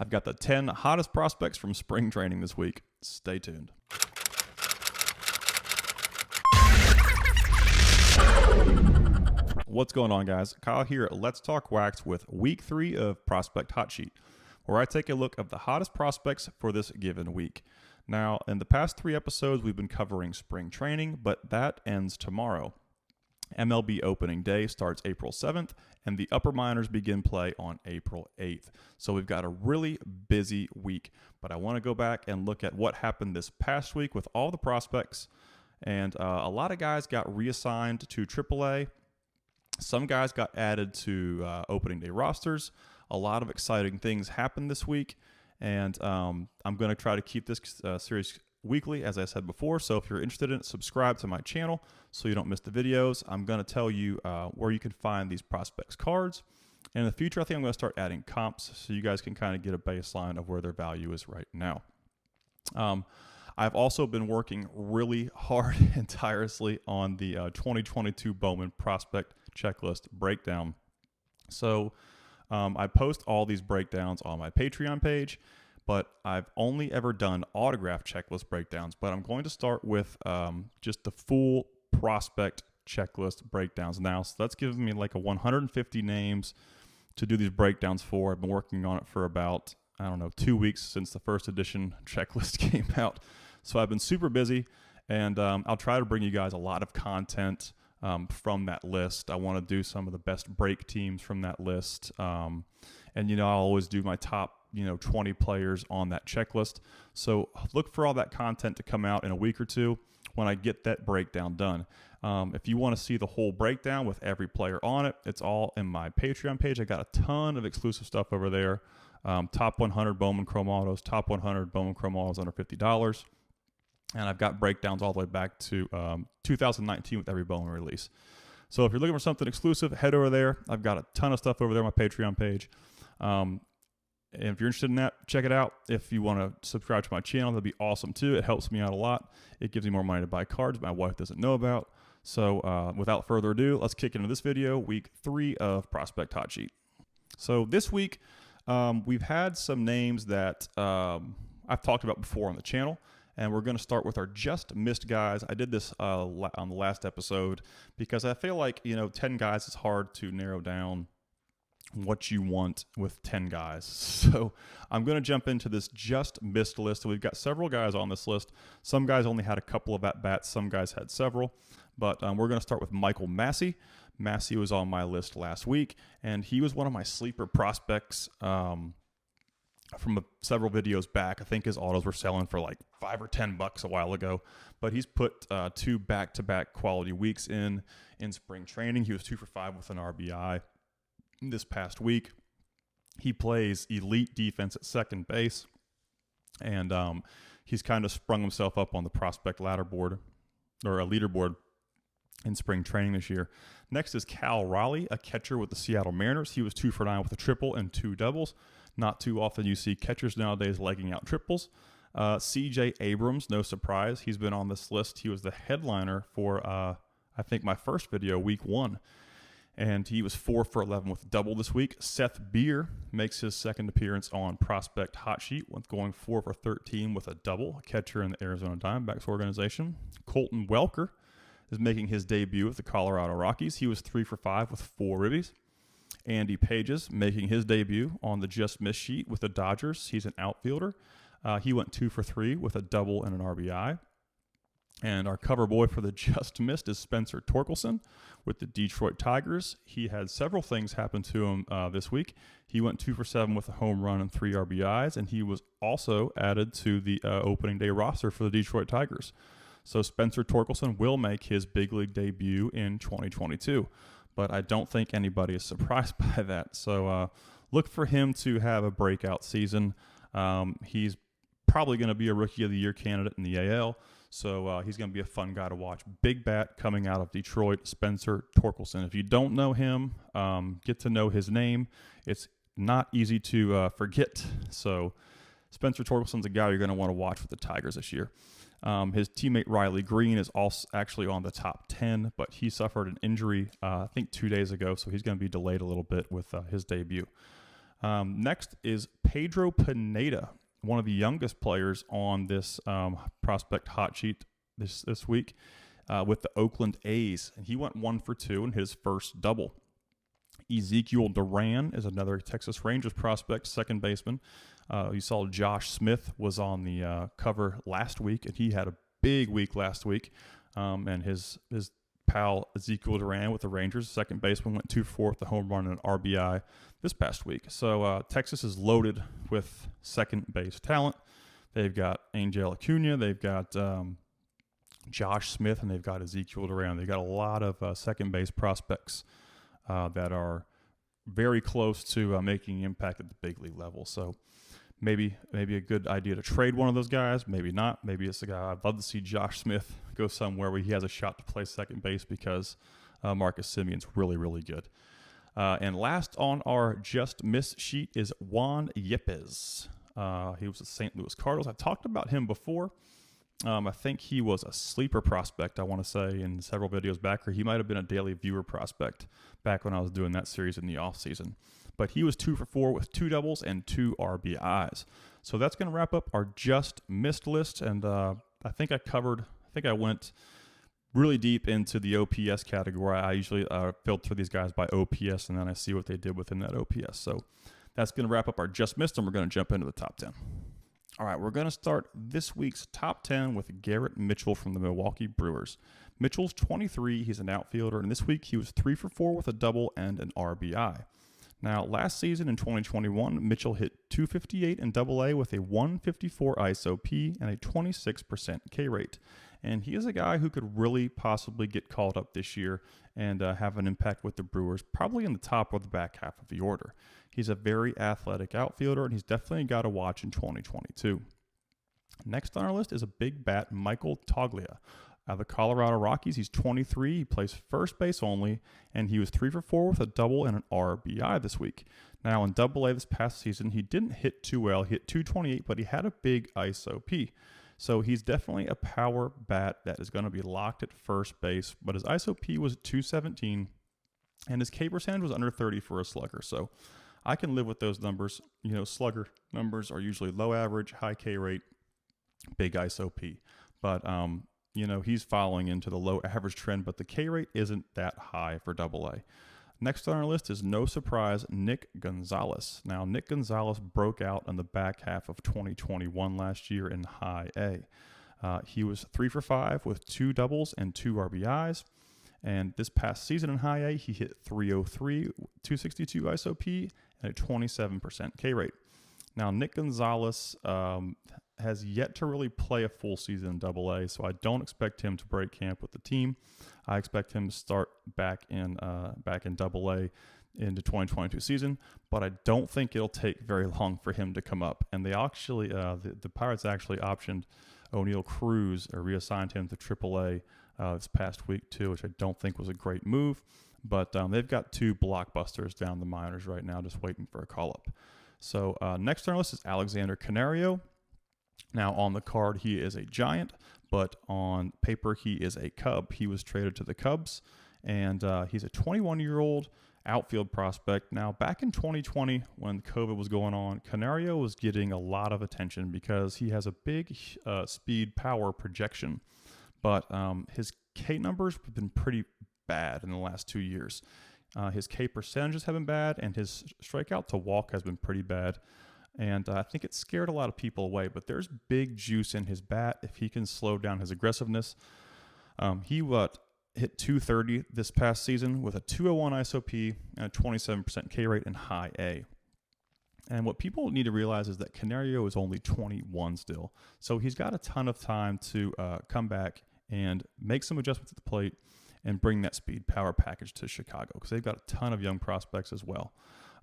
I've got the 10 hottest prospects from spring training this week. Stay tuned. What's going on, guys? Kyle here at Let's Talk Wax with week 3 of Prospect Hot Sheet, where I take a look at the hottest prospects for this given week. Now, in the past 3 episodes, we've been covering spring training, but that ends tomorrow. MLB opening day starts April 7th, and the upper minors begin play on April 8th. So we've got a really busy week, but I want to go back and look at what happened this past week with all the prospects. And a lot of guys got reassigned to AAA. Some guys got added to opening day rosters. A lot of exciting things happened this week, and I'm going to try to keep this series weekly, as I said before. So if you're interested in it, subscribe to my channel so you don't miss the videos. I'm going to tell you where you can find these prospects cards. And in the future, I think I'm going to start adding comps so you guys can kind of get a baseline of where their value is right now. I've also been working really hard and tirelessly on the 2022 Bowman prospect checklist breakdown. So I post all these breakdowns on my Patreon page, but I've only ever done autograph checklist breakdowns. But I'm going to start with just the full prospect checklist breakdowns now. So that's giving me like a 150 names to do these breakdowns for. I've been working on it for about, 2 weeks since the first edition checklist came out. So I've been super busy, and I'll try to bring you guys a lot of content from that list. I want to do some of the best break teams from that list. And, I'll always do my top, 20 players on that checklist. So look for all that content to come out in a week or two when I get that breakdown done. If you want to see the whole breakdown with every player on it, it's all in my Patreon page. I got a ton of exclusive stuff over there. Top 100 Bowman Chrome Autos, top 100 Bowman Chrome Autos under $50. And I've got breakdowns all the way back to 2019 with every Bowman release. So if you're looking for something exclusive, head over there. I've got a ton of stuff over there on my Patreon page. And if you're interested in that, check it out. If you want to subscribe to my channel, that'd be awesome too. It helps me out a lot. It gives me more money to buy cards my wife doesn't know about. So without further ado, let's kick into this video, week 3 of Prospect Hot Sheet. So this week, we've had some names that I've talked about before on the channel. And we're going to start with our just missed guys. I did this on the last episode because I feel like, 10 guys is hard to narrow down what you want with 10 guys. So I'm going to jump into this just missed list. So we've got several guys on this list. Some guys only had a couple of at-bats. Some guys had several. But we're going to start with Michael Massey. Massey was on my list last week, and he was one of my sleeper prospects from several videos back. I think his autos were selling for like $5 or $10 a while ago, but he's put 2 back-to-back quality weeks in spring training. He was 2 for 5 with an RBI this past week. He plays elite defense at second base, and he's kind of sprung himself up on the prospect leaderboard in spring training this year. Next is Cal Raleigh, a catcher with the Seattle Mariners. He was 2 for 9 with a triple and 2 doubles. Not too often you see catchers nowadays legging out triples. C.J. Abrams, no surprise. He's been on this list. He was the headliner for, I think, my first video, week 1. And he was 4 for 11 with a double this week. Seth Beer makes his second appearance on Prospect Hot Sheet, with going 4 for 13 with a double, a catcher in the Arizona Diamondbacks organization. Colton Welker is making his debut with the Colorado Rockies. He was 3 for 5 with 4 ribbies. Andy Pages making his debut on the Just Miss sheet with the Dodgers. He's an outfielder. He went 2 for 3 with a double and an RBI. And our cover boy for the Just Missed is Spencer Torkelson with the Detroit Tigers. He had several things happen to him this week. He went 2 for 7 with a home run and 3 RBIs, and he was also added to the opening day roster for the Detroit Tigers. So Spencer Torkelson will make his big league debut in 2022. But I don't think anybody is surprised by that. So look for him to have a breakout season. He's probably going to be a Rookie of the Year candidate in the AL. So he's going to be a fun guy to watch. Big bat coming out of Detroit, Spencer Torkelson. If you don't know him, get to know his name. It's not easy to forget. So Spencer Torkelson's a guy you're going to want to watch with the Tigers this year. His teammate Riley Green is also actually on the top 10, but he suffered an injury, I think 2 days ago, so he's going to be delayed a little bit with his debut. Next is Pedro Pineda, one of the youngest players on this prospect hot sheet this week with the Oakland A's. And he went 1 for 2 in his first double. Ezekiel Duran is another Texas Rangers prospect, second baseman. You saw Josh Smith was on the cover last week, and he had a big week last week. And his pal Ezekiel Duran with the Rangers, second baseman, went 2 for 4 with the home run and an RBI this past week. So Texas is loaded with second base talent. They've got Angel Acuna, they've got Josh Smith, and they've got Ezekiel Duran. They've got a lot of second base prospects that are very close to making impact at the big league level. So maybe a good idea to trade one of those guys. Maybe not. Maybe it's a guy. I'd love to see Josh Smith go somewhere where he has a shot to play second base because Marcus Semion's really, really good. And last on our just miss sheet is Juan Yepes. He was at St. Louis Cardinals. I've talked about him before. I think he was a sleeper prospect, I want to say, in several videos back, or he might have been a daily viewer prospect back when I was doing that series in the offseason. But he was 2 for 4 with 2 doubles and 2 RBIs. So that's going to wrap up our just missed list. And I think I went really deep into the OPS category. I usually filter these guys by OPS, and then I see what they did within that OPS. So that's going to wrap up our just missed, and we're going to jump into the top 10. All right, we're going to start this week's top 10 with Garrett Mitchell from the Milwaukee Brewers. Mitchell's 23. He's an outfielder, and this week he was 3 for 4 with a double and an RBI. Now, last season in 2021, Mitchell hit .258 in Double-A with a 154 ISOP and a 26% K rate. And he is a guy who could really possibly get called up this year and have an impact with the Brewers, probably in the top or the back half of the order. He's a very athletic outfielder, and he's definitely got to watch in 2022. Next on our list is a big bat, Michael Toglia. Out of the Colorado Rockies, he's 23. He plays first base only, and he was 3 for 4 with a double and an RBI this week. Now, in Double-A this past season, he didn't hit too well. He hit .228, but he had a big ISOP. So he's definitely a power bat that is going to be locked at first base, but his ISOP was .217, and his K percentage was under 30 for a slugger. So I can live with those numbers. You know, slugger numbers are usually low average, high K rate, big ISOP. But, you know, he's following into the low average trend, but the K rate isn't that high for Double-A. Next on our list is, no surprise, Nick Gonzalez. Now, Nick Gonzalez broke out in the back half of 2021 last year in High A. He was 3 for 5 with 2 doubles and 2 RBIs. And this past season in High A, he hit .303, 262 ISOP, and a 27% K rate. Now, Nick Gonzalez has yet to really play a full season in Double-A, so I don't expect him to break camp with the team. I expect him to start back in Double-A into 2022 season, but I don't think it'll take very long for him to come up. And they actually, the Pirates actually optioned O'Neal Cruz, or reassigned him to Triple-A this past week too, which I don't think was a great move. But they've got 2 blockbusters down the minors right now, just waiting for a call-up. So next on our list is Alexander Canario. Now, on the card, he is a Giant, but on paper, he is a Cub. He was traded to the Cubs, and he's a 21-year-old outfield prospect. Now, back in 2020, when COVID was going on, Canario was getting a lot of attention because he has a big speed power projection, but his K numbers have been pretty bad in the last 2 years. His K percentages have been bad, and his strikeout to walk has been pretty bad. And I think it scared a lot of people away, but there's big juice in his bat if he can slow down his aggressiveness. He hit .230 this past season with a .201 ISOP and a 27% K rate in High A. And what people need to realize is that Canario is only 21 still. So he's got a ton of time to come back and make some adjustments at the plate and bring that speed power package to Chicago, because they've got a ton of young prospects as well.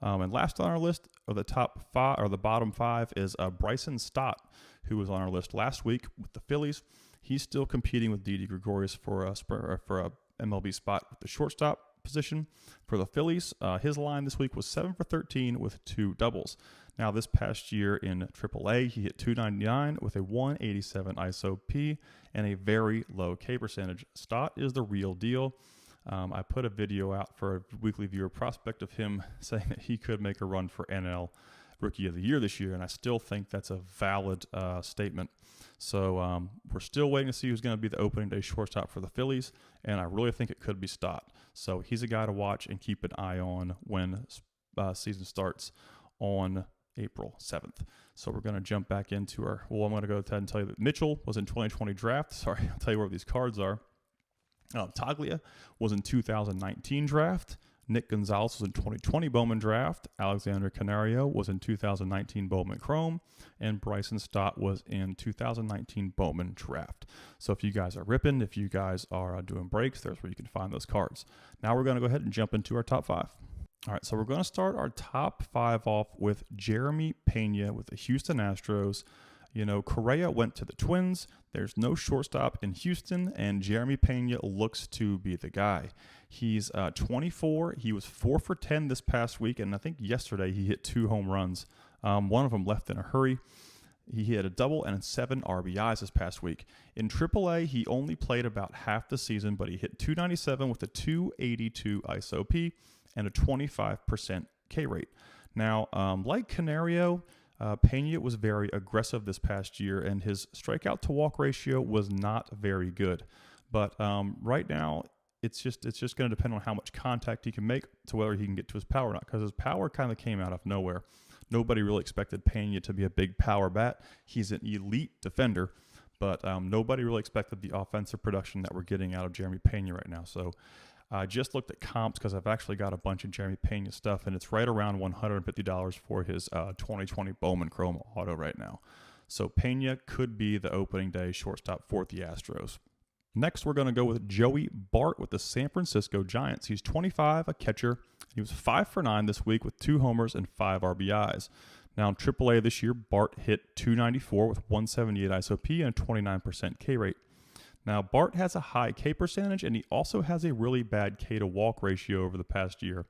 And last on our list of the top 5, or the bottom 5, is Bryson Stott, who was on our list last week with the Phillies. He's still competing with Didi Gregorius for a MLB spot with the shortstop position for the Phillies. His line this week was 7 for 13 with 2 doubles. Now, this past year in Triple-A, he hit .299 with a 187 ISOP and a very low K percentage. Stott is the real deal. I put a video out for a weekly viewer prospect of him saying that he could make a run for NL Rookie of the Year this year, and I still think that's a valid statement. So we're still waiting to see who's going to be the opening day shortstop for the Phillies, and I really think it could be Stott. So he's a guy to watch and keep an eye on when season starts on April 7th. So we're going to jump back into I'm going to go ahead and tell you that Mitchell was in 2020 draft. Sorry, I'll tell you where these cards are. Taglia was in 2019 draft. Nick Gonzalez was in 2020 Bowman draft. Alexander Canario was in 2019 Bowman Chrome. And Bryson Stott was in 2019 Bowman draft. So if you guys are ripping, if you guys are doing breaks, there's where you can find those cards. Now we're going to go ahead and jump into our top 5. All right, so we're going to start our top 5 off with Jeremy Pena with the Houston Astros. You know, Correa went to the Twins. There's no shortstop in Houston, and Jeremy Pena looks to be the guy. He's 24. He was 4 for 10 this past week, and I think yesterday he hit 2 home runs. One of them left in a hurry. He hit a double and 7 RBIs this past week. In AAA, he only played about half the season, but he hit .297 with a .282 ISOP and a 25% K rate. Now, like Canario, Pena was very aggressive this past year, and his strikeout to walk ratio was not very good. But right now, it's just going to depend on how much contact he can make to whether he can get to his power or not, because his power kind of came out of nowhere. Nobody really expected Pena to be a big power bat. He's an elite defender, but nobody really expected the offensive production that we're getting out of Jeremy Pena right now. So I just looked at comps because I've actually got a bunch of Jeremy Pena stuff, and it's right around $150 for his 2020 Bowman Chrome auto right now. So Pena could be the opening day shortstop for the Astros. Next, we're going to go with Joey Bart with the San Francisco Giants. He's 25, a catcher. He was 5 for 9 this week with 2 homers and 5 RBIs. Now in AAA this year, Bart hit .294 with 178 ISOP and a 29% K rate. Now, Bart has a high K percentage, and he also has a really bad K to walk ratio over the past year.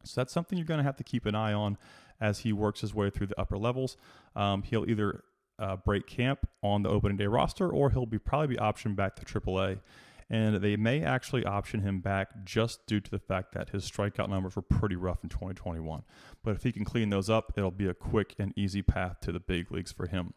So that's something you're going to have to keep an eye on as he works his way through the upper levels. He'll either break camp on the opening day roster, or he'll probably be optioned back to AAA. And they may actually option him back just due to the fact that his strikeout numbers were pretty rough in 2021. But if he can clean those up, it'll be a quick and easy path to the big leagues for him.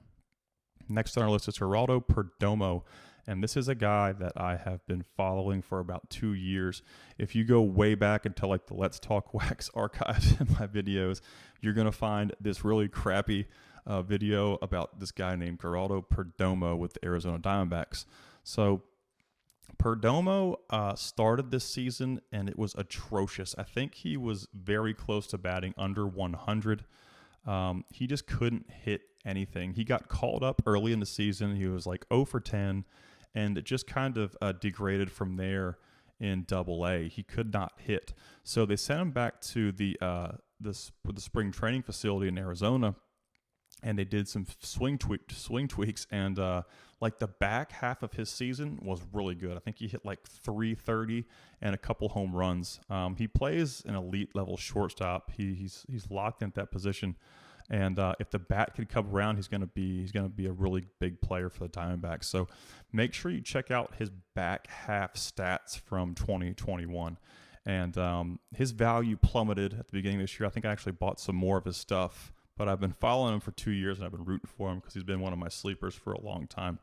Next on our list is Geraldo Perdomo. And this is a guy that I have been following for about 2 years. If you go way back into like the Let's Talk Wax archives in my videos, you're going to find this really crappy video about this guy named Geraldo Perdomo with the Arizona Diamondbacks. So Perdomo started this season, and it was atrocious. I think he was very close to batting under 100. He just couldn't hit anything. He got called up early in the season. He was like 0 for 10. And it just kind of degraded from there in AA. He could not hit. So they sent him back to the spring training facility in Arizona, and they did some swing tweaks. And like the back half of his season was really good. I think he hit like .330 and a couple home runs. He plays an elite level shortstop. He's locked in at that position. And if the bat can come around, he's going to be a really big player for the Diamondbacks. So make sure you check out his back half stats from 2021. And his value plummeted at the beginning of this year. I think I actually bought some more of his stuff, but I've been following him for 2 years, and I've been rooting for him because he's been one of my sleepers for a long time.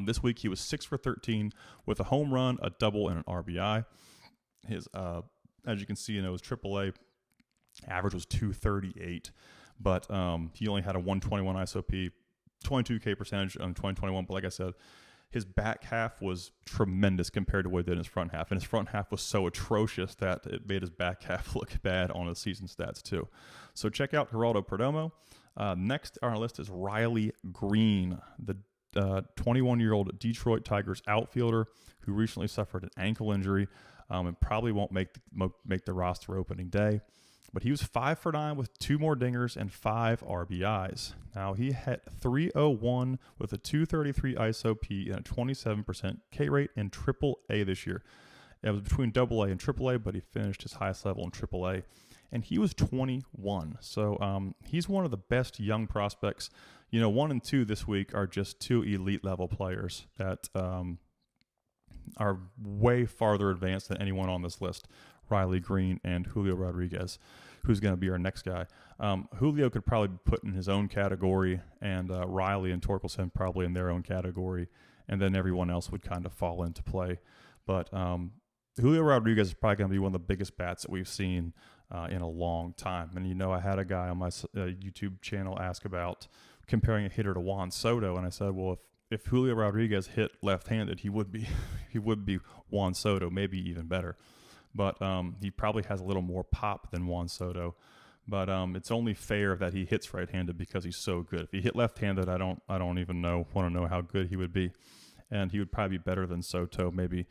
This week he was 6 for 13 with a home run, a double, and an RBI. His as you can see, his AAA average was .238. But he only had a 121 ISOP, 22K percentage in 2021. But like I said, his back half was tremendous compared to what he did in his front half. And his front half was so atrocious that it made his back half look bad on his season stats too. So check out Geraldo Perdomo. Next on our list is Riley Green, the 21-year-old Detroit Tigers outfielder who recently suffered an ankle injury and probably won't make the roster opening day. But he was 5 for 9 with 2 more dingers and 5 RBIs. Now he hit .301 with a .233 ISOP and a 27% K rate in AAA this year. It was between AA and AAA, but he finished his highest level in AAA. And he was 21. So he's one of the best young prospects. 1 and 2 this week are just 2 elite level players that are way farther advanced than anyone on this list. Riley Green and Julio Rodriguez, who's going to be our next guy. Julio could probably be put in his own category, and Riley and Torkelson probably in their own category, and then everyone else would kind of fall into play. But Julio Rodriguez is probably going to be one of the biggest bats that we've seen in a long time. And, I had a guy on my YouTube channel ask about comparing a hitter to Juan Soto, and I said, well, if Julio Rodriguez hit left-handed, he would be Juan Soto, maybe even better. But he probably has a little more pop than Juan Soto. But it's only fair that he hits right-handed because he's so good. If he hit left-handed, I don't even want to know how good he would be, and he would probably be better than Soto, maybe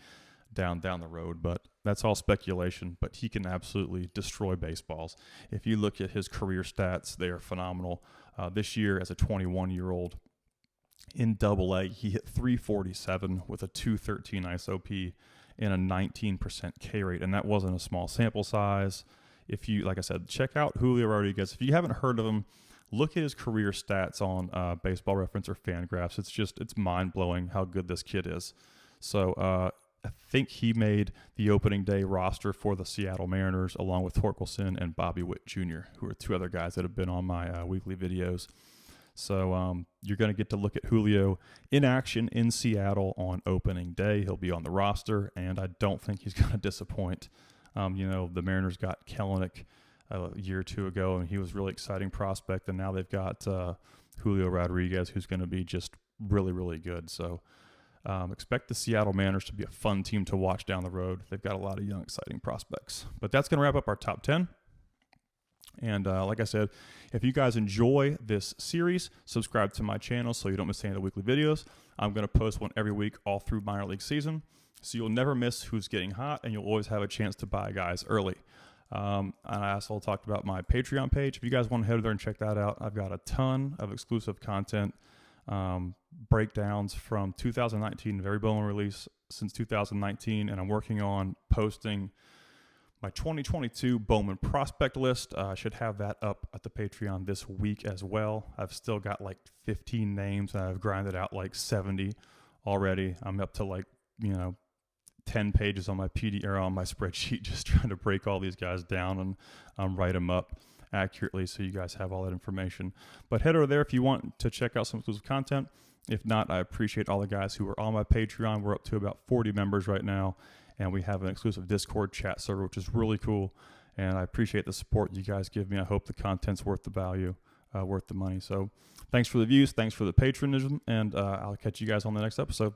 down the road. But that's all speculation. But he can absolutely destroy baseballs. If you look at his career stats, they are phenomenal. This year, as a 21-year-old in Double-A, he hit .347 with a .213 ISOP and a 19% K rate, and that wasn't a small sample size. If you, like I said, check out Julio Rodriguez. If you haven't heard of him, look at his career stats on Baseball Reference or Fangraphs. It's mind-blowing how good this kid is. So I think he made the opening day roster for the Seattle Mariners along with Torkelson and Bobby Witt Jr., who are two other guys that have been on my weekly videos. So you're going to get to look at Julio in action in Seattle on opening day. He'll be on the roster, and I don't think he's going to disappoint. The Mariners got Kelenic a year or two ago, and he was a really exciting prospect, and now they've got Julio Rodriguez, who's going to be just really, really good. So expect the Seattle Mariners to be a fun team to watch down the road. They've got a lot of young, exciting prospects. But that's going to wrap up our top 10. And like I said, if you guys enjoy this series, subscribe to my channel so you don't miss any of the weekly videos. I'm going to post one every week all through minor league season, so you'll never miss who's getting hot, and you'll always have a chance to buy guys early. And I also talked about my Patreon page. If you guys want to head there and check that out, I've got a ton of exclusive content, breakdowns from 2019, very Bowman release since 2019, and I'm working on posting my 2022 Bowman prospect list. I should have that up at the Patreon this week as well. I've still got like 15 names, and I've grinded out like 70 already. I'm up to 10 pages on my on my spreadsheet, just trying to break all these guys down and write them up accurately so you guys have all that information. But head over there if you want to check out some exclusive content. If not, I appreciate all the guys who are on my Patreon. We're up to about 40 members right now, and we have an exclusive Discord chat server, which is really cool. And I appreciate the support you guys give me. I hope the content's worth the value, worth the money. So thanks for the views. Thanks for the patronism. And I'll catch you guys on the next episode.